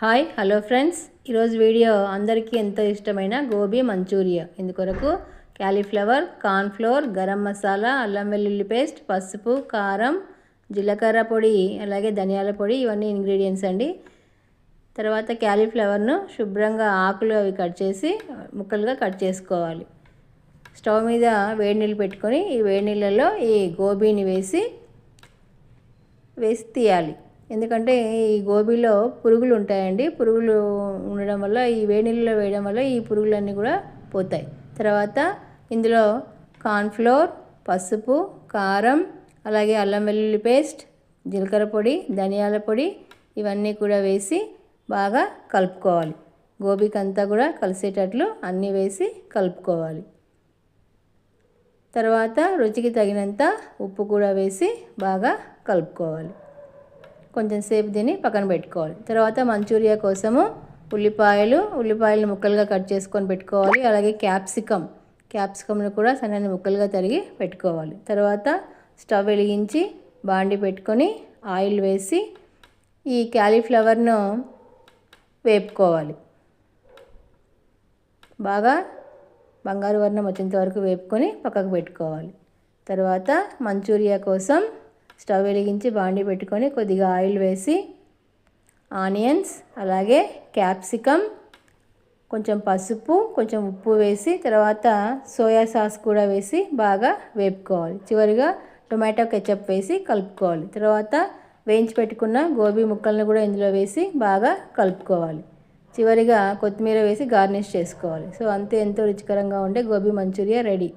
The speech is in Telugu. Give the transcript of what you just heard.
హాయ్ హలో ఫ్రెండ్స్, ఈరోజు వీడియో అందరికీ ఎంతో ఇష్టమైన గోబీ మంచూరియా. ఇందుకొరకు క్యాలీఫ్లవర్, కార్న్ఫ్లోర్, గరం మసాలా, అల్లం వెల్లుల్లి పేస్ట్, పసుపు, కారం, జీలకర్ర పొడి, అలాగే ధనియాల పొడి, ఇవన్నీ ఇంగ్రీడియంట్స్ అండి. తర్వాత క్యాలీఫ్లవర్ను శుభ్రంగా ఆకులు అవి కట్ చేసి ముక్కలుగా కట్ చేసుకోవాలి. స్టవ్ మీద వేడి నీళ్ళు పెట్టుకొని ఈ వేడి నీళ్ళలో ఈ గోబీని వేసి తీయాలి. ఎందుకంటే ఈ గోబీలో పురుగులు ఉంటాయండి. పురుగులు ఉండడం వల్ల ఈ వేడి నీళ్ళలో వేయడం వల్ల ఈ పురుగులన్నీ కూడా పోతాయి. తర్వాత ఇందులో కార్న్ఫ్లోర్, పసుపు, కారం, అలాగే అల్లం వెల్లుల్లి పేస్ట్, జీలకర్ర పొడి, ధనియాల పొడి, ఇవన్నీ కూడా వేసి బాగా కలుపుకోవాలి. గోబీకి అంతా కూడా కలిసేటట్లు అన్నీ వేసి కలుపుకోవాలి. తర్వాత రుచికి తగినంత ఉప్పు కూడా వేసి బాగా కలుపుకోవాలి. కొంచెం సేపు దీన్ని పక్కన పెట్టుకోవాలి. తర్వాత మంచూరియా కోసము ఉల్లిపాయలు ముక్కలుగా కట్ చేసుకొని పెట్టుకోవాలి. అలాగే క్యాప్సికమ్ను కూడా సన్నని ముక్కలుగా తరిగి పెట్టుకోవాలి. తర్వాత స్టవ్ వెలిగించి బాండి పెట్టుకొని ఆయిల్ వేసి ఈ క్యాలీఫ్లవర్ను వేపుకోవాలి. బాగా బంగారు వర్ణం వచ్చేంత వరకు వేపుకొని పక్కకు పెట్టుకోవాలి. తర్వాత మంచూరియా కోసం స్టవ్ వెలిగించి బాండి పెట్టుకొని కొద్దిగా ఆయిల్ వేసి ఆనియన్స్, అలాగే క్యాప్సికమ్, కొంచెం పసుపు, కొంచెం ఉప్పు వేసి తర్వాత సోయా సాస్ కూడా వేసి బాగా వేపుకోవాలి. చివరిగా టొమాటో కెచప్ వేసి కలుపుకోవాలి. తర్వాత వేయించి పెట్టుకున్న గోబీ ముక్కలను కూడా ఇందులో వేసి బాగా కలుపుకోవాలి. చివరిగా కొత్తిమీర వేసి గార్నిష్ చేసుకోవాలి. సో అంతే, ఎంతో రుచికరంగా ఉండే గోబీ మంచూరియా రెడీ.